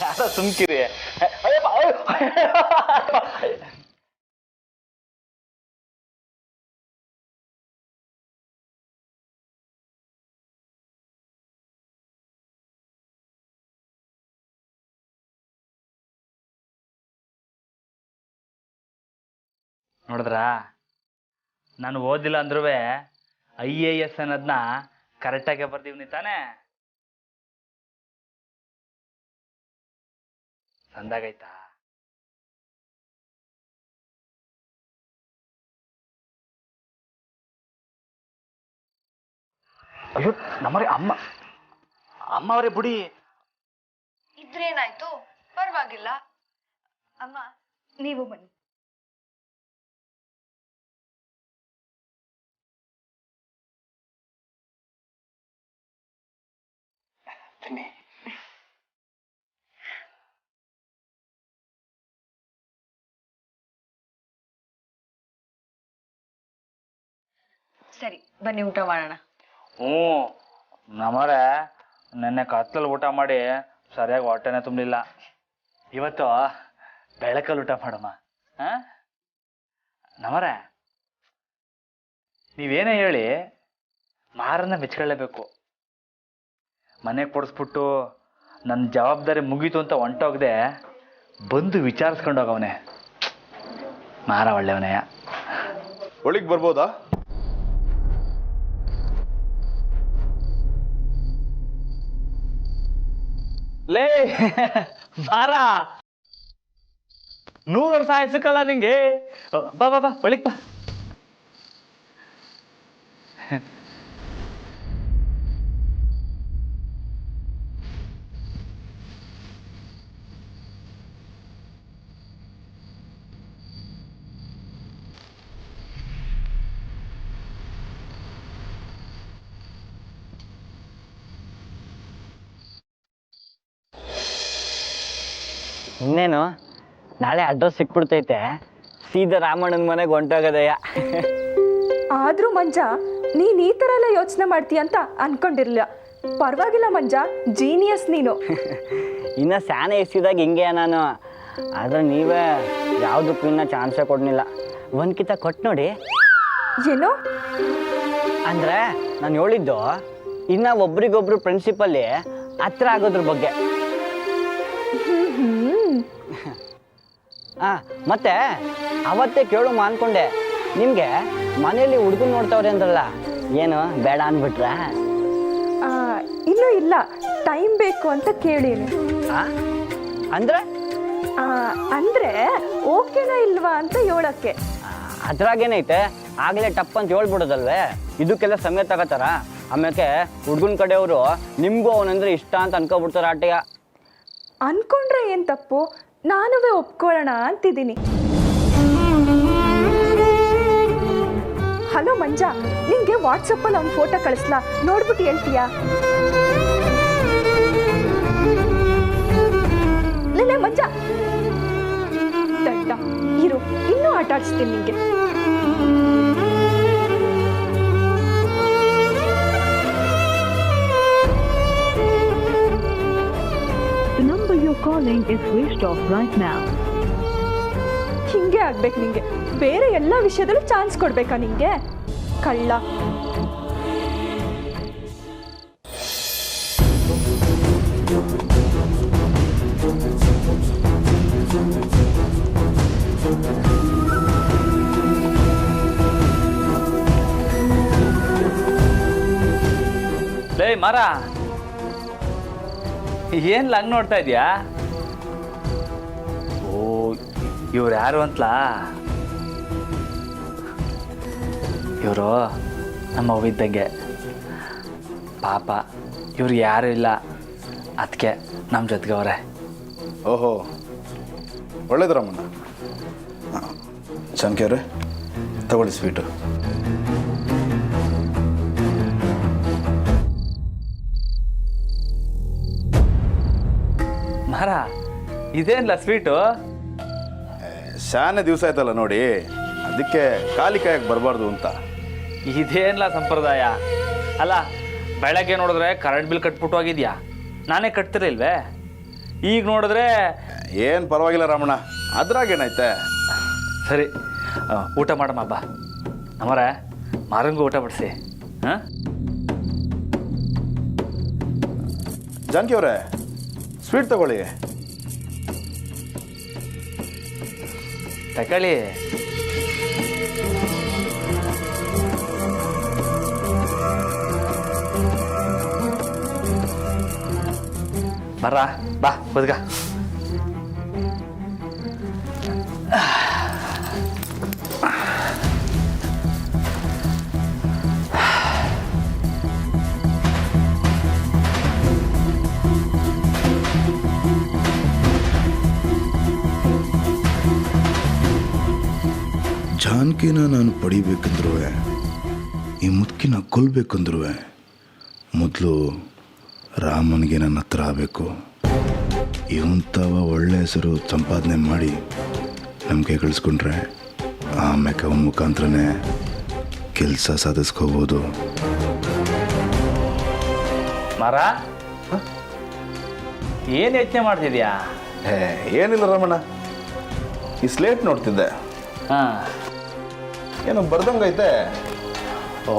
ಯಾರೋ ಸುಮ್ಕಿರಿ. ನೋಡಿದ್ರಾ, ನಾನು ಓದಿಲ್ಲ ಅಂದ್ರೂ IAS ಅನ್ನೋದನ್ನ ಕರೆಕ್ಟಾಗೆ ಬರ್ದೀವ್ನಿ ತಾನೇ. ಸಂದಾಗೈತಾ? ಅಯ್ಯೋ ನಮ್ಮರೆ ಅಮ್ಮ ಅವರೇ ಬುಡಿ ಇದ್ರೇನಾಯ್ತು, ಪರವಾಗಿಲ್ಲ. ಅಮ್ಮ ನೀವು ಬನ್ನಿ. ಬನ್ನಿ. ಸರಿ ಬನ್ನಿ, ಊಟ ಮಾಡೋಣ. ನಮ್ಮರೆ ನೆನ್ನೆ ಕತ್ತಲಲ್ಲಿ ಊಟ ಮಾಡಿ ಸರಿಯಾಗಿ ಹೊಟ್ಟೆನೆ ತುಂಬಲಿಲ್ಲ. ಇವತ್ತು ಬೆಳಕಲ್ಲಿ ಊಟ ಮಾಡಮ್ಮ. ನಮ್ಮರೆ ನೀವೇನೇ ಹೇಳಿ ಮಾರನ್ನ ಮೆಚ್ಕೊಳ್ಳೇಬೇಕು. ಮನೆ ಕೊಡಿಸ್ಬಿಟ್ಟು ನನ್ನ ಜವಾಬ್ದಾರಿ ಮುಗೀತು ಅಂತ ಹೊಂಟೋಗದೆ ಬಂದು ವಿಚಾರಿಸ್ಕೊಂಡು ಹೋಗವನೆ. ಮಾರ ಒಳ್ಳೆಯವನೆಯ. ಒಳಗೆ ಬರ್ಬೋದಾ? ಲೇ ಮಾರ, 100 ವರ್ಷ ಆಯ್ಸಕ್ಕಲ್ಲ ನಿಂಗೆ. ಬಾ ಬಾ ಬಾ ಒಳಗ್ ಬಾ. ಇನ್ನೇನು, ನಾಳೆ ಅಡ್ರೆಸ್ ಸಿಕ್ಬಿಡ್ತೈತೆ, ಸೀದಾ ರಾಮಣ್ಣನ ಮನೆಗೆ ಹೊಂಟೋಗದಯ್ಯ. ಆದ್ರೂ ಮಂಜ, ನೀನ್ ಈ ಥರ ಎಲ್ಲ ಯೋಚನೆ ಮಾಡ್ತೀಯ ಅಂತ ಅನ್ಕೊಂಡಿರ್ಲಿಲ್ಲ. ಪರವಾಗಿಲ್ಲ ಮಂಜ, ಜೀನಿಯಸ್ ನೀನು. ಇನ್ನು ಸ್ಯಾನೆ ಎಸಿದಾಗ ಹಿಂಗೆ ನಾನು, ಆದರೆ ನೀವೇ ಯಾವುದಕ್ಕೂ ಇನ್ನೂ ಚಾನ್ಸೇ ಕೊಡಲಿಲ್ಲ. ಒಂದ್ಕಿತ ಕೊಟ್ಟು ನೋಡಿ. ಏನೋ ಅಂದರೆ ನಾನು ಹೇಳಿದ್ದು ಇನ್ನು ಒಬ್ರಿಗೊಬ್ರು ಪ್ರಿನ್ಸಿಪಲ್ಲಿ ಹತ್ರ ಆಗೋದ್ರ ಬಗ್ಗೆ. ಮತ್ತೆ ಅವತ್ತೇ ಕೇಳು ಅನ್ಕೊಂಡೆ, ನಿಮಗೆ ಮನೆಯಲ್ಲಿ ಹುಡುಗನ್ ನೋಡ್ತಾವ್ರೆ ಅಂದ್ರಲ್ಲ, ಏನು ಬೇಡ ಅಂದ್ಬಿಟ್ರ? ಇನ್ನೂ ಇಲ್ಲ, ಟೈಮ್ ಬೇಕು ಅಂತ ಕೇಳೀನಿ. ಅಂದ್ರೆ ಅಂದ್ರೆ ಓಕೆನಾ ಇಲ್ವಾ ಅಂತ ಹೇಳಕ್ಕೆ. ಅದ್ರಾಗೇನೈತೆ, ಆಗಲೇ ಟಪ್ ಅಂತ ಹೇಳ್ಬಿಡೋದಲ್ವೇ? ಇದಕ್ಕೆಲ್ಲ ಸಮಯ ತಗೋತಾರ. ಆಮೇಲೆ ಹುಡುಗನ ಕಡೆಯವರು ನಿಮಗೂ ಅವನಂದ್ರೆ ಇಷ್ಟ ಅಂತ ಅನ್ಕೊಬಿಡ್ತಾರ. ಆಟೆಯ ಅನ್ಕೊಂಡ್ರೆ ಏನು ತಪ್ಪು, ನಾನುವೇ ಒಪ್ಕೊಳ್ಳೋಣ ಅಂತಿದ್ದೀನಿ. ಹಲೋ ಮಂಜಾ, ನಿಂಗೆ ವಾಟ್ಸಪ್ಪಲ್ಲಿ ಅವ್ನ ಫೋಟೋ ಕಳಿಸ್ಲಾ, ನೋಡ್ಬಿಟ್ಟು ಹೇಳ್ತೀಯಾ? ಲೇ ಮಂಜಾ, ದಡ್ಡ ಇರು, ಇನ್ನೂ ಆಟ ಆಡಿಸ್ತೀನಿ ನಿಂಗೆ. Calling is switched off right now. ಹಿಂಗೆ ಆಗ್ಬೇಕು ನಿಂಗೆ. ಬೇರೆ ಎಲ್ಲ ವಿಷಯದಲ್ಲೂ ಚಾನ್ಸ್ ಕೊಡ್ಬೇಕಾ ನಿಂಗೆ, ಕಳ್ಳ. ಲೇ ಮಾರ, ಏನ್ ಹಂಗ್ ನೋಡ್ತಾ ಇದೀಯಾ? ಓ, ಇವ್ರು ಯಾರು ಅಂತಲಾ? ಇವರು ನಮ್ಮ ಅವ್ವಿದ್ದಂಗೆ ಪಾಪ. ಇವ್ರು ಯಾರು ಇಲ್ಲ, ಅದಕ್ಕೆ ನಮ್ಮ ಜೊತೆಗೆ ಅವರೇ. ಓಹೋ, ಒಳ್ಳೇದು ರಾಮಣ್ಣ. ಚನ್ಕೆವ್ರೆ, ತಗೊಳ್ಳಿ ಸ್ವೀಟು. ಮಾರ, ಇದೇನಿಲ್ಲ ಸ್ವೀಟು? ಶಾನೆ ದಿವಸ ಆಯ್ತಲ್ಲ ನೋಡಿ, ಅದಕ್ಕೆ ಖಾಲಿ ಕಾಯಕ್ಕೆ ಬರಬಾರ್ದು ಅಂತ. ಇದೇನಿಲ್ಲ ಸಂಪ್ರದಾಯ. ಅಲ್ಲ, ಬೆಳಗ್ಗೆ ನೋಡಿದ್ರೆ ಕರೆಂಟ್ ಬಿಲ್ ಕಟ್ಬಿಟ್ಟು ಹೋಗಿದ್ಯಾ, ನಾನೇ ಕಟ್ತಿರಲ್ವೇ? ಈಗ ನೋಡಿದ್ರೆ ಏನು ಪರವಾಗಿಲ್ಲ ರಾಮಣ್ಣ, ಅದ್ರಾಗೇನೈತೆ. ಸರಿ ಊಟ ಮಾಡಮ್ಮ ಬಾ. ನಮ್ಮರೆ ಮಾರಂಗೂ ಊಟ ಬಡಿಸಿ. ಹಾಂ ಜಾನಕಿ ಅವರೇ, ಸ್ವೀಟ್ ತಗೊಳ್ಳಿ. ತಗೊಳ್ಳಿ. ಬರ್ರ ಬಾ ಬದ್ಗ. ಜಾನಕಿನ ನಾನು ಪಡಿಬೇಕಂದ್ರೂ, ಈ ಮುದುಕಿನ ಕೊಲ್ಬೇಕಂದ್ರೂ ಮೊದಲು ರಾಮನಿಗೆ ನನ್ನ ಹತ್ರ ಆಗಬೇಕು. ಇವಂಥವ ಒಳ್ಳೆ ಹೆಸರು ಸಂಪಾದನೆ ಮಾಡಿ ನಮಗೆ ಗಳಿಸ್ಕೊಂಡ್ರೆ ಆಮ್ಯಾಕೆ ಅವನ ಮುಖಾಂತರನೇ ಕೆಲಸ ಸಾಧಿಸ್ಕೋಬೋದು. ಮರ ಏನು ಯೋಚನೆ ಮಾಡ್ತಿದ್ಯಾ? ಏನಿಲ್ಲ ರಮಣ, ಈ ಸ್ಲೇಟ್ ನೋಡ್ತಿದ್ದೆ. ಹಾಂ, ಏನೋ ಬರ್ದಂಗೈತೆ. ಓ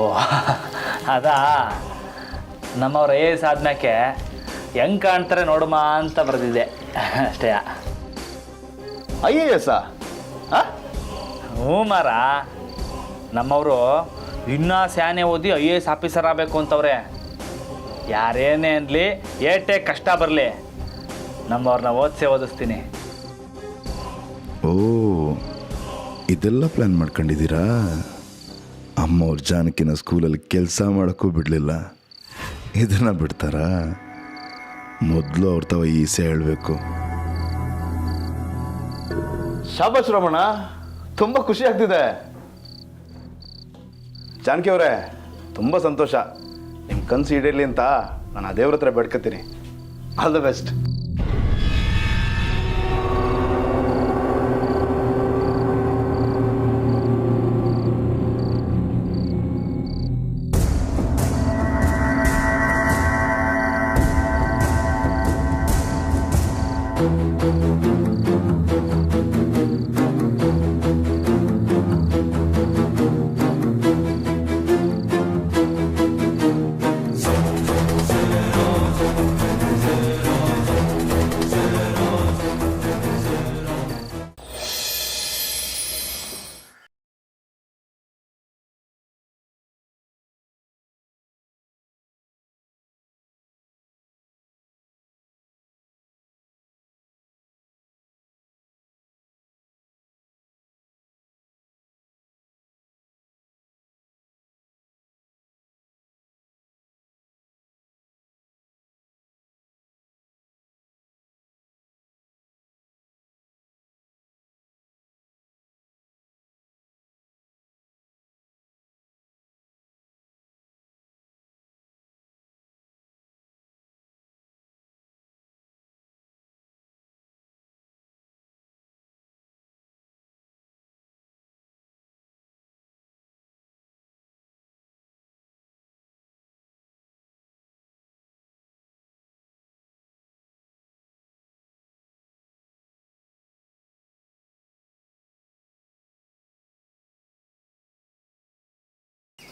ಅದಾ, ನಮ್ಮವ್ರ ಏಸ್ ಆದ್ಮ್ಯಾಕೆ ಹೆಂಗೆ ಕಾಣ್ತಾರೆ ನೋಡುಮ ಅಂತ ಬರೆದಿದ್ದೆ ಅಷ್ಟೇ. IAS? ಹ್ಞೂ ಮಾರ, ನಮ್ಮವರು ಇನ್ನೂ ಸ್ಯಾನೆ ಓದಿ IAS ಆಫೀಸರ್ ಆಗಬೇಕು ಅಂತವ್ರೆ. ಯಾರೇನೇ ಅನ್ನಲಿ, ಏಟೇ ಕಷ್ಟ ಬರಲಿ, ನಮ್ಮವ್ರನ್ನ ಓದಿಸ್ತೀನಿ. ಓ, ಇದೆಲ್ಲ ಪ್ಲ್ಯಾನ್ ಮಾಡ್ಕೊಂಡಿದ್ದೀರಾ? ಅಮ್ಮವ್ರ ಜಾನಕಿನ ಸ್ಕೂಲಲ್ಲಿ ಕೆಲಸ ಮಾಡೋಕ್ಕೂ ಬಿಡಲಿಲ್ಲ, ಇದನ್ನು ಬಿಡ್ತಾರಾ? ಮೊದಲು ಅವ್ರ ತವ ಈಸೆ ಹೇಳಬೇಕು. ಶಾಬಾಷ್ ರಮಣ, ತುಂಬ ಖುಷಿ ಆಗ್ತಿದೆ. ಜಾನಕಿ ಅವರೇ, ತುಂಬ ಸಂತೋಷ. ನಿಮ್ಮ ಕನಸು ಈಡೇರಲಿ ಅಂತ ನಾನು ಆ ದೇವ್ರ ಹತ್ರ ಬೇಡ್ಕೊತೀನಿ. All the best.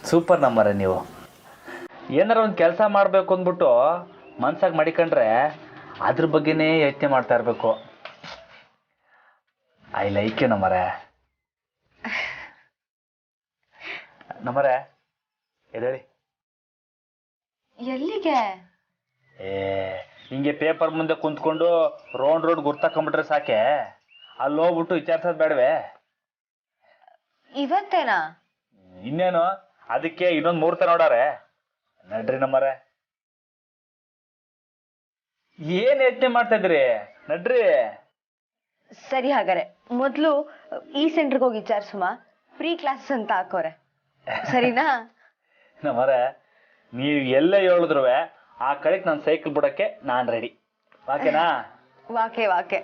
ಸೂಪರ್ ನಂಬರೇ ನೀವು. ಏನಾರ ಒಂದು ಕೆಲಸ ಮಾಡಬೇಕು ಅಂದ್ಬಿಟ್ಟು ಮನ್ಸಾಗಿ ಮಡಿಕೊಂಡ್ರೆ ಅದ್ರ ಬಗ್ಗೆನೇ ಯೋಚನೆ ಮಾಡ್ತಾ ಇರಬೇಕು. ಐ ಲೈಕ್ ಯು ನಮ್ಮರೇ. ನಮ್ಮರೇ ಎದೇಳಿ. ಎಲ್ಲಿಗೆ? ಹಿಂಗೆ ಪೇಪರ್ ಮುಂದೆ ಕುಂತ್ಕೊಂಡು ರೋಡ್ ಗುರ್ತಾಕೊಂಡ್ಬಿಟ್ರೆ ಸಾಕೆ, ಅಲ್ಲಿ ಹೋಗ್ಬಿಟ್ಟು ವಿಚಾರಿಸೋದು ಬೇಡವೇ? ಇವತ್ತೇನಾ? ಇನ್ನೇನು, ಅದಕ್ಕೆ ಇನ್ನೊಂದು ಮುಹೂರ್ತ ನೋಡಾರೆ. ನಡ್ರಿ ನಮ್ಮರೆ. ಏನ್ ಯೋಚನೆ ಮಾಡ್ತಾ ಇದ್ರಿ? ನಡ್ರಿ. ಸರಿ, ಹಾಗಾರೆ ಮೊದಲು ಈ ಸೆಂಟರ್ಗೆ ಹೋಗಿ ವಿಚಾರಿಸುಮ. ಫ್ರೀ ಕ್ಲಾಸಸ್ ಅಂತ ಹಾಕೋರೆ, ಸರಿನಾ? ನಮ್ಮರೆ, ನೀವು ಎಲ್ಲೇ ಹೇಳಿದ್ರು ಆ ಕಡೆಗೆ ನಾನು ಸೈಕಲ್ ಬಿಡಕ್ಕೆ ನಾನು ರೆಡಿ. ಓಕೆನಾ? ವಾಕೆ ವಾಕೆ.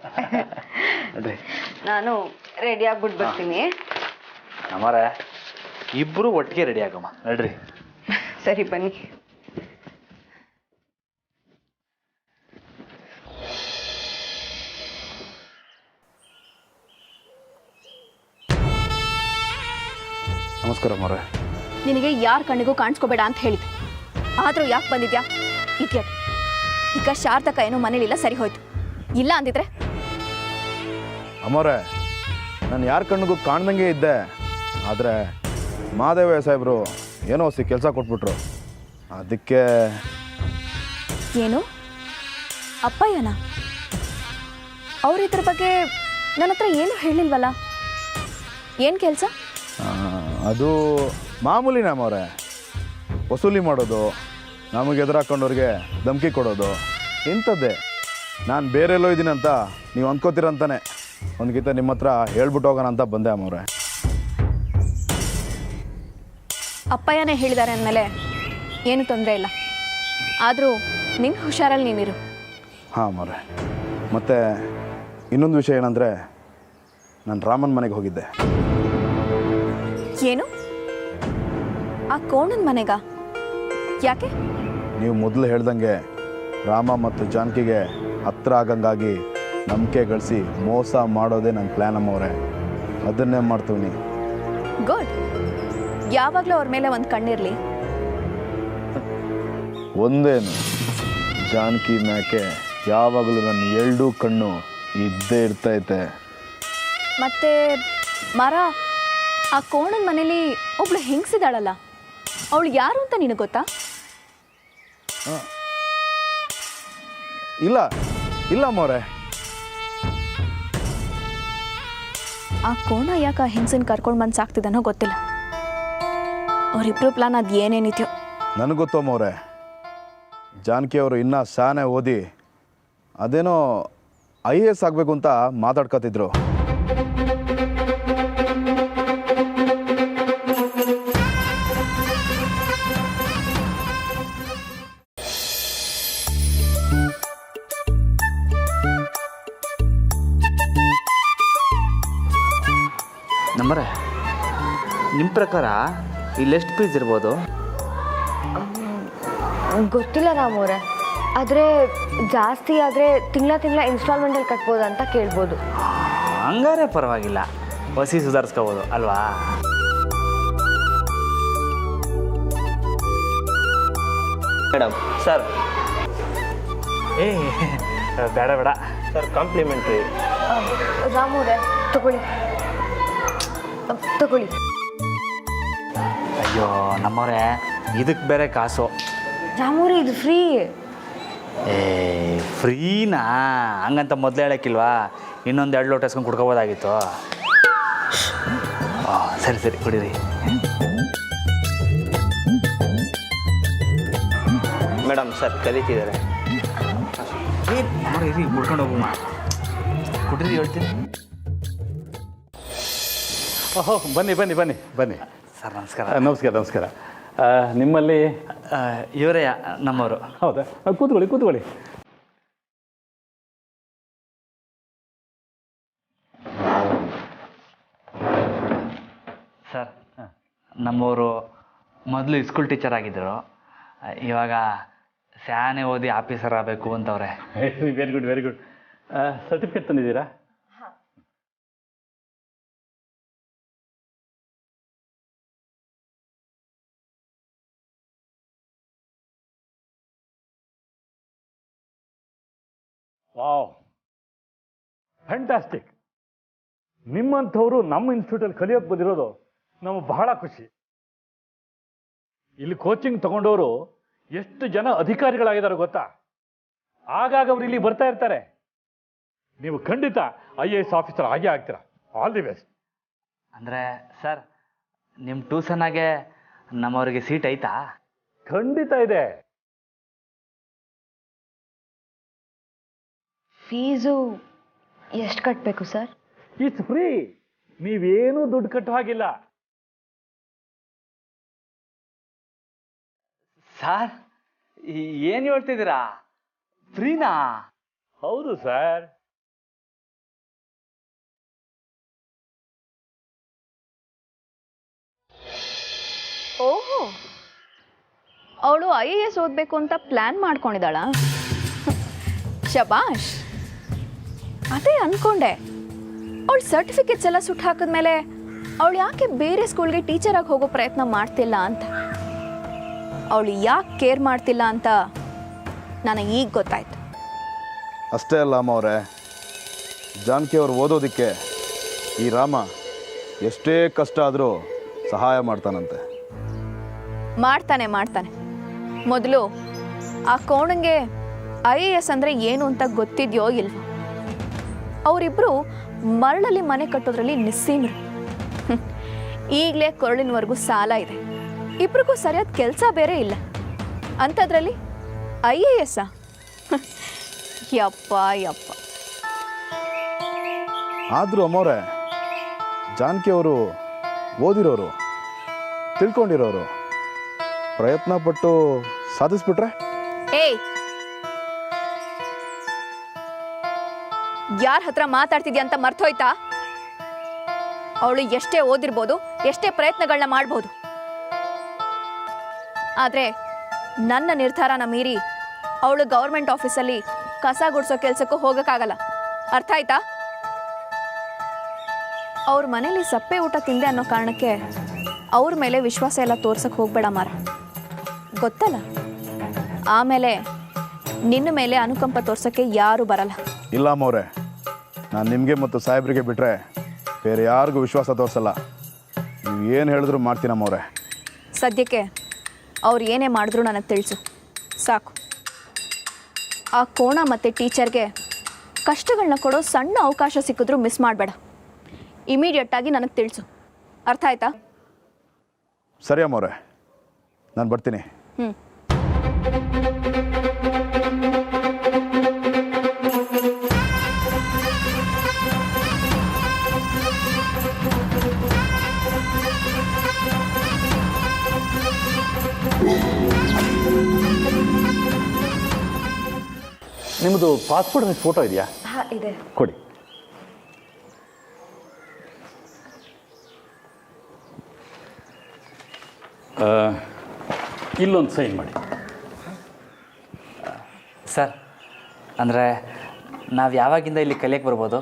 ನಾನು ರೆಡಿ ಆಗ್ಬಿಟ್ಟು ಬರ್ತೀನಿ. ನಮ್ಮರೆ, ಇಬ್ರು ಒಟ್ಟಿಗೆ ರೆಡಿ ಆಗಮ್ಮ. ನಡ್ರಿ. ಸರಿ, ಬನ್ನಿ. ನಮಸ್ಕಾರ ಮಾವ್ರೆ. ನಿನಗೆ ಯಾರ ಕಣ್ಣಿಗೂ ಕಾಣಿಸ್ಕೋಬೇಡ ಅಂತ ಹೇಳಿದ್ದು, ಆದರೂ ಯಾಕೆ ಬಂದಿದ್ಯಾ ಇಡಿಯಟ್? ಈಗ ಶಾರದಕ್ಕ ಏನೋ ಮನೇಲಿಲ್ಲ, ಸರಿ ಹೋಯ್ತು. ಇಲ್ಲ ಅಂದಿದ್ರೆ ಅಮ್ಮವ್ರೆ, ನಾನು ಯಾರ ಕಣ್ಣಿಗೂ ಕಾಣ್ದಂಗೆ ಇದ್ದೆ. ಆದರೆ ಮಾದೇವ ಸಾಹೇಬರು ಏನೋ ಕೆಲಸ ಕೊಟ್ಬಿಟ್ರು. ಅದಕ್ಕೆ ಏನು ಅಪ್ಪಯ್ಯನ? ಅವ್ರ ಇದ್ರ ಬಗ್ಗೆ ನನ್ನ ಹತ್ರ ಏನು ಹೇಳಿಲ್ವಲ್ಲ. ಏನು ಕೆಲಸ? ಅದು ಮಾಮೂಲಿನೇ ಅಮ್ಮವ್ರೆ. ವಸೂಲಿ ಮಾಡೋದು, ನಮಗೆ ಎದುರಾಕೊಂಡವ್ರಿಗೆ ಧಮಕಿ ಕೊಡೋದು, ಇಂಥದ್ದೇ. ನಾನು ಬೇರೆ ಎಲ್ಲೋ ಇದ್ದೀನಂತ ನೀವು ಅಂದ್ಕೋತೀರಂತಾನೆ ಒಂದು ಗೀತೆ ನಿಮ್ಮ ಹತ್ರ ಹೇಳ್ಬಿಟ್ಟು ಹೋಗೋಣ ಅಂತ ಬಂದೆ ಅಮ್ಮವ್ರೆ. ಅಪ್ಪಯ್ಯನೇ ಹೇಳಿದ್ದಾರೆ ಅಂದಮೇಲೆ ಏನು ತೊಂದರೆ ಇಲ್ಲ. ಆದರೂ ನಿನ್ನ ಹುಷಾರಲ್ಲಿ ನೀನಿರು. ಹಾಂ ಅಮ್ಮವ್ರೆ. ಮತ್ತು ಇನ್ನೊಂದು ವಿಷಯ ಏನಂದರೆ, ನಾನು ರಾಮನ ಮನೆಗೆ ಹೋಗಿದ್ದೆ. ಏನು? ಆ ಕೋಣನ ಮನೆಗ? ಯಾಕೆ? ನೀವು ಮೊದಲು ಹೇಳ್ದಂಗೆ ರಾಮ ಮತ್ತು ಜಾನಕಿಗೆ ಹತ್ರ ಆಗಂಗಾಗಿ ನಂಬಿಕೆ ಗಳಿಸಿ ಮೋಸ ಮಾಡೋದೇ ನನ್ನ ಪ್ಲ್ಯಾನ್ ಅಮ್ಮವ್ರೆ. ಅದನ್ನೇ ಮಾಡ್ತೀವಿ. ಗುಡ್. ಯಾವಾಗಲೂ ಅವ್ರ ಮೇಲೆ ಒಂದು ಕಣ್ಣಿರಲಿ. ಒಂದೇನು, ಜಾನಕಿ ಮ್ಯಾಕೆ ಯಾವಾಗಲೂ ನನ್ನ ಎರಡೂ ಕಣ್ಣು ಇದ್ದೇ ಇರ್ತೈತೆ. ಮತ್ತೆ ಮರ, ಆ ಕೋಣನ ಮನೇಲಿ ಒಬ್ಳು ಹೆಂಗಸಿದಾಳಲ್ಲ, ಅವಳು ಯಾರು ಅಂತ ನಿನಗೆ ಗೊತ್ತಾ? ಇಲ್ಲ ಇಲ್ಲ ಅಮ್ಮವ್ರೆ. ಆ ಕೋಣ ಯಾಕೆ ಆ ಹೆಂಗಸನ್ ಕರ್ಕೊಂಡು ಬಂದು ಸಾಕ್ತಿದ್ದಾನೋ ಗೊತ್ತಿಲ್ಲ. ಅವರಿಬ್ರು ಪ್ಲಾನ್ ಅದು ಏನೇನಿದೆಯೋ ನನಗೆ ಗೊತ್ತು ಅಮ್ಮವ್ರೆ. ಜಾನಕಿ ಅವರು ಇನ್ನೂ ಶಾನೆ ಓದಿ ಅದೇನೋ IAS ಆಗಬೇಕು ಅಂತ ಮಾತಾಡ್ಕೊತಿದ್ರು. ನಮ್ಮರೆ, ನಿಮ್ಮ ಪ್ರಕಾರ ಇಲ್ಲಿ ಎಷ್ಟು ಫೀಸ್ ಇರ್ಬೋದು? ಗೊತ್ತಿಲ್ಲ ರಾಮವ್ರೆ, ಆದರೆ ಜಾಸ್ತಿ ಆದರೆ ತಿಂಗಳ ಇನ್ಸ್ಟಾಲ್ಮೆಂಟಲ್ಲಿ ಕಟ್ಬೋದು ಅಂತ ಕೇಳ್ಬೋದು. ಹಂಗಾರೆ ಪರವಾಗಿಲ್ಲ, ಹೊಸಿ ಸುಧಾರಿಸ್ಕೋಬೋದು ಅಲ್ವಾ? ಮೇಡಮ್ ಸರ್, ಏ ಬೇಡ ಬೇಡ ಸರ್, ಕಾಂಪ್ಲಿಮೆಂಟ್ರಿ. ರಾಮವ್ರೆ ತಗೊಳ್ಳಿ. ಅಯ್ಯೋ ನಮ್ಮವ್ರೆ, ಇದಕ್ಕೆ ಬೇರೆ ಕಾಸು. ರಾಮವ್ರೆ ಇದು ಫ್ರೀ. ಏ ಫ್ರೀನಾ? ಹಂಗಂತ ಮೊದಲೇ ಹೇಳೋಕ್ಕಿಲ್ವಾ? ಇನ್ನೊಂದು 2 ಲೋಟ ಎಸ್ಕೊಂಡು ಕುಡ್ಕೋಬೋದಾಗಿತ್ತು. ಸರಿ ಸರಿ ಕುಡೀರಿ. ಮೇಡಮ್ ಸರ್ ಕರೀತಿದ್ದಾರೆ. ಇರಿ ಮುಡ್ಕೊಂಡು ಹೋಗುವ. ಕುಡೀರಿ ಹೇಳ್ತೀನಿ. ಓಹೋ, ಬನ್ನಿ ಬನ್ನಿ ಬನ್ನಿ ಬನ್ನಿ. ಸರ್ ನಮಸ್ಕಾರ. ನಮಸ್ಕಾರ ನಮಸ್ಕಾರ. ನಿಮ್ಮಲ್ಲಿ ಇವರೇ ನಮ್ಮವರು. ಹೌದಾ? ಕೂತ್ಕೊಳ್ಳಿ ಕೂತ್ಕೊಳ್ಳಿ. ಸರ್, ನಮ್ಮವರು ಮೊದಲು ಸ್ಕೂಲ್ ಟೀಚರ್ ಆಗಿದ್ದರು. ಇವಾಗ ಸ್ಯಾನೆ ಓದಿ ಆಫೀಸರ್ ಆಗಬೇಕು ಅಂತವ್ರೆ. Very good very good. Certificate ತಂದಿದ್ದೀರಾ? Wow, fantastic. ನಿಮ್ಮಂಥವ್ರು ನಮ್ಮ ಇನ್ಸ್ಟಿಟ್ಯೂಟಲ್ಲಿ ಕಲಿಯೋಕೆ ಬಂದಿರೋದು ನಮಗೆ ಬಹಳ ಖುಷಿ. ಇಲ್ಲಿ ಕೋಚಿಂಗ್ ತಗೊಂಡವರು ಎಷ್ಟು ಜನ ಅಧಿಕಾರಿಗಳಾಗಿದ್ದಾರೆ ಗೊತ್ತಾ? ಆಗಾಗ ಅವ್ರು ಇಲ್ಲಿ ಬರ್ತಾ ಇರ್ತಾರೆ. ನೀವು ಖಂಡಿತ IAS ಆಫೀಸರ್ ಆಗೇ ಆಗ್ತೀರಾ. All the best. ಅಂದರೆ ಸರ್, ನಿಮ್ಮ ಟ್ಯೂಷನ್ನಾಗೆ ನಮ್ಮವ್ರಿಗೆ ಸೀಟ್ ಐತಾ? ಖಂಡಿತ ಇದೆ. ಫೀಸು ಎಷ್ಟು ಕಟ್ಟಬೇಕು ಸರ್? It's free. ನೀವೇನೂ ದುಡ್ಡು ಕಟ್ಟೋ ಹಾಗಿಲ್ಲ. ಸರ್, ಏನು ಹೇಳ್ತಿದ್ದೀರಾ? ಫ್ರೀನಾ? ಹೌದು ಸರ್. ಓಹೋ, ಅವಳು IAS ಓದಬೇಕು ಅಂತ ಪ್ಲ್ಯಾನ್ ಮಾಡ್ಕೊಂಡಿದ್ದಾಳ. ಶಬಾಷ್. ಅದೇ ಅನ್ಕೊಂಡೆ, ಅವಳು ಸರ್ಟಿಫಿಕೇಟ್ಸ್ ಎಲ್ಲ ಸುಟ್ಟು ಹಾಕಿದ್ಮೇಲೆ ಅವಳು ಯಾಕೆ ಬೇರೆ ಸ್ಕೂಲ್ಗೆ ಟೀಚರಾಗಿ ಹೋಗೋ ಪ್ರಯತ್ನ ಮಾಡ್ತಿಲ್ಲ ಅಂತ. ಅವಳು ಯಾಕೆ ಕೇರ್ ಮಾಡ್ತಿಲ್ಲ ಅಂತ ನನಗೆ ಈಗ ಗೊತ್ತಾಯ್ತು. ಅಷ್ಟೇ ಅಲ್ಲ ಅಮ್ಮ ಅವರೇ, ಜಾನಕಿ ಅವ್ರು ಓದೋದಕ್ಕೆ ಈ ರಾಮ ಎಷ್ಟೇ ಕಷ್ಟ ಆದರೂ ಸಹಾಯ ಮಾಡ್ತಾನಂತೆ. ಮಾಡ್ತಾನೆ. ಮೊದಲು ಆ ಕೋಣಂಗೆ IAS ಅಂದರೆ ಏನು ಅಂತ ಗೊತ್ತಿದೆಯೋ ಇಲ್ವೋ. ಅವರಿಬ್ಬರು ಮರಳಲ್ಲಿ ಮನೆ ಕಟ್ಟೋದ್ರಲ್ಲಿ ನಿಸ್ಸೀಮರು. ಈಗಲೇ ಕೊರಳಿನವರೆಗೂ ಸಾಲ ಇದೆ. ಇಬ್ರಿಗೂ ಸರಿಯಾದ ಕೆಲಸ ಬೇರೆ ಇಲ್ಲ. ಅಂಥದ್ರಲ್ಲಿ IAS ಯಪ್ಪ. ಆದರೂ ಅಮ್ಮವ್ರೆ, ಜಾನಕಿ ಅವರು ಓದಿರೋರು, ತಿಳ್ಕೊಂಡಿರೋರು, ಪ್ರಯತ್ನ ಪಟ್ಟು ಸಾಧಿಸ್ಬಿಟ್ರೆ? ಏಯ್, ಯಾರ ಹತ್ರ ಮಾತಾಡ್ತಿದ್ಯಾ ಅಂತ ಮರ್ತೋಯ್ತಾ? ಅವಳು ಎಷ್ಟೇ ಓದಿರ್ಬೋದು, ಎಷ್ಟೇ ಪ್ರಯತ್ನಗಳನ್ನ ಮಾಡ್ಬೋದು, ಆದರೆ ನನ್ನ ನಿರ್ಧಾರನ ಮೀರಿ ಅವಳು ಗೌರ್ಮೆಂಟ್ ಆಫೀಸಲ್ಲಿ ಕಸ ಗುಡಿಸೋ ಕೆಲಸಕ್ಕೂ ಹೋಗೋಕ್ಕಾಗಲ್ಲ. ಅರ್ಥ ಆಯ್ತಾ? ಅವ್ರ ಮನೇಲಿ ಸಪ್ಪೆ ಊಟ ತಿಂದೆ ಅನ್ನೋ ಕಾರಣಕ್ಕೆ ಅವ್ರ ಮೇಲೆ ವಿಶ್ವಾಸ ಎಲ್ಲ ತೋರ್ಸಕ್ಕೆ ಹೋಗ್ಬೇಡ ಮಾರ, ಗೊತ್ತಲ್ಲ? ಆಮೇಲೆ ನಿನ್ನ ಮೇಲೆ ಅನುಕಂಪ ತೋರ್ಸೋಕ್ಕೆ ಯಾರೂ ಬರಲ್ಲ. ಇಲ್ಲ ಅಮ್ಮವ್ರೆ, ನಾನು ನಿಮಗೆ ಮತ್ತು ಸಾಹೇಬ್ರಿಗೆ ಬಿಟ್ಟರೆ ಬೇರೆ ಯಾರಿಗೂ ವಿಶ್ವಾಸ ತೋರಿಸಲ್ಲ. ನೀವು ಏನು ಹೇಳಿದ್ರು ಮಾಡ್ತೀನಮ್ಮವ್ರೆ. ಸದ್ಯಕ್ಕೆ ಅವ್ರು ಏನೇ ಮಾಡಿದ್ರು ನನಗೆ ತಿಳಿಸು ಸಾಕು. ಆ ಕೋಣ ಮತ್ತು ಟೀಚರ್ಗೆ ಕಷ್ಟಗಳನ್ನ ಕೊಡೋ ಸಣ್ಣ ಅವಕಾಶ ಸಿಕ್ಕಿದ್ರೂ ಮಿಸ್ ಮಾಡಬೇಡ. ಇಮಿಡಿಯೇಟಾಗಿ ನನಗೆ ತಿಳಿಸು. ಅರ್ಥ ಆಯ್ತಾ? ಸರಿ ಅಮ್ಮವ್ರೆ, ನಾನು ಬರ್ತೀನಿ. ನಿಮ್ಮದು ಪಾಸ್ಪೋರ್ಟ್ ಫೋಟೋ ಇದೆಯಾ? ಹಾಂ ಇದೆ. ಕೊಡಿ. ಇಲ್ಲೊಂದು ಸೈನ್ ಮಾಡಿ. ಸರ್, ಅಂದರೆ ನಾವು ಯಾವಾಗಿಂದ ಇಲ್ಲಿ ಕಲಿಯಕ್ಕೆ ಬರ್ಬೋದು?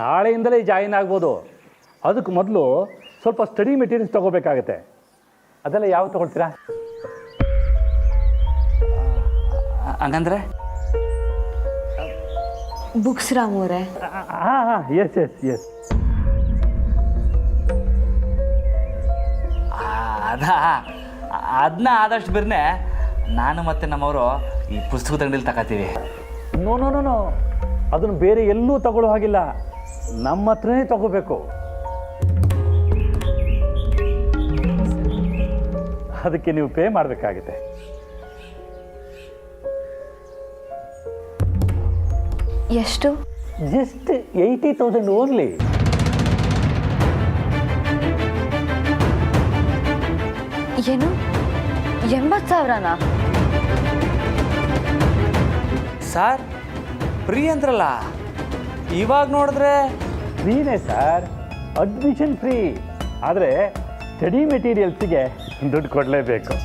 ನಾಳೆಯಿಂದಲೇ ಜಾಯಿನ್ ಆಗ್ಬೋದು. ಅದಕ್ಕೆ ಮೊದಲು ಸ್ವಲ್ಪ ಸ್ಟಡಿ ಮೆಟೀರಿಯಲ್ಸ್ ತೊಗೋಬೇಕಾಗತ್ತೆ. ಅದೆಲ್ಲ ಯಾವ ತೊಗೊಳ್ತೀರಾ? ಹಂಗಂದ್ರೆ ಬುಕ್ಸ್ ರಾಮವ್ರೆ. ಹಾಂ, ಎಸ್. ಅದನ್ನ ಆದಷ್ಟು ಬಿರ್ನೆ ನಾನು ಮತ್ತು ನಮ್ಮವರು ಈ ಪುಸ್ತಕದ ಅಂಗಡಿಲಿ ತಗೋತೀವಿ. ನೋ, ಅದನ್ನು ಬೇರೆ ಎಲ್ಲೂ ತಗೊಳ್ಳೋ ಹಾಗಿಲ್ಲ, ನಮ್ಮ ಹತ್ರನೇ ತಗೋಬೇಕು. ಅದಕ್ಕೆ ನೀವು ಪೇ ಮಾಡಬೇಕಾಗುತ್ತೆ. ಎಷ್ಟು? Just 80,000 only. ಏನು 80,000ನಾ? ಸರ್, ಫ್ರೀ ಅಂದ್ರಲ್ಲ, ಇವಾಗ ನೋಡಿದ್ರೆ ಫ್ರೀನೇ ಸರ್, ಅಡ್ಮಿಷನ್ ಫ್ರೀ. ಆದರೆ ಸ್ಟಡಿ ಮೆಟೀರಿಯಲ್ಸಿಗೆ ದುಡ್ಡು ಕೊಡಲೇಬೇಕು.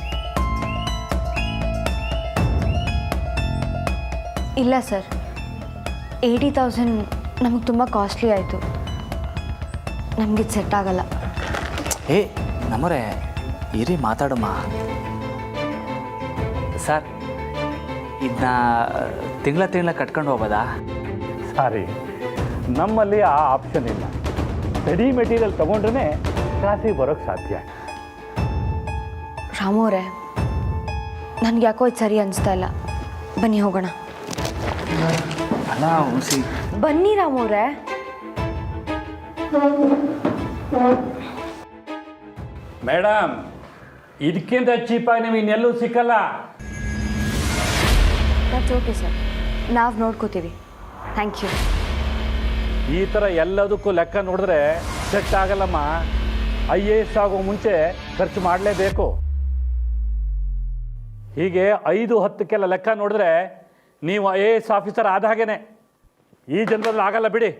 ಇಲ್ಲ ಸರ್, 80,000 ನಮಗೆ ತುಂಬ ಕಾಸ್ಟ್ಲಿ ಆಯಿತು. ನಮಗಿದು ಸೆಟ್ ಆಗಲ್ಲ. ಏ ನಮ್ಮರೇ, ಇರಿ ಮಾತಾಡಮ್ಮ. ಸರ್, ಇದನ್ನ ತಿಂಗಳ ಕಟ್ಕೊಂಡು ಹೋಗ್ಬೋದಾ? ಸಾರಿ, ನಮ್ಮಲ್ಲಿ ಆ ಆಪ್ಷನ್ ಇಲ್ಲ. ಸ್ಟಡಿ ಮೆಟೀರಿಯಲ್ ತೊಗೊಂಡ್ರೆ ಕ್ಲಾಸಿಗೆ ಬರೋಕ್ಕೆ ಸಾಧ್ಯ. ರಾಮವ್ರೆ, ನನಗೆ ಯಾಕೋ ಇದು ಸರಿ ಅನಿಸ್ತಾ ಇಲ್ಲ. ಬನ್ನಿ ಹೋಗೋಣ. ಅಲ್ಲ ಹುಸಿ, ಬನ್ನಿ ರಾಮವ್ರೆ. ಮೇಡಮ್, ಇದಕ್ಕಿಂತ ಚೀಪಾಗಿ ನೀವು ಇನ್ನೆಲ್ಲೂ ಸಿಕ್ಕಲ್ಲ. ದಟ್ಸ್ ಓಕೆ ಸರ್, ನಾವು ನೋಡ್ಕೋತೀವಿ. Thank you. ಈ ಥರ ಎಲ್ಲದಕ್ಕೂ ಲೆಕ್ಕ ನೋಡಿದ್ರೆ ಸೆಟ್ ಆಗಲ್ಲಮ್ಮ. IAS ಆಗೋ ಮುಂಚೆ ಖರ್ಚು ಮಾಡಲೇಬೇಕು. ಹೀಗೆ 5-10ಕ್ಕೆಲ್ಲ ಲೆಕ್ಕ ನೋಡಿದ್ರೆ ನೀವು IAS ಆಫೀಸರ್ ಆದ ಹಾಗೇನೆ. ಈ ಜನ್ಮದಲ್ಲಿ ಆಗಲ್ಲ ಬಿಡಿ.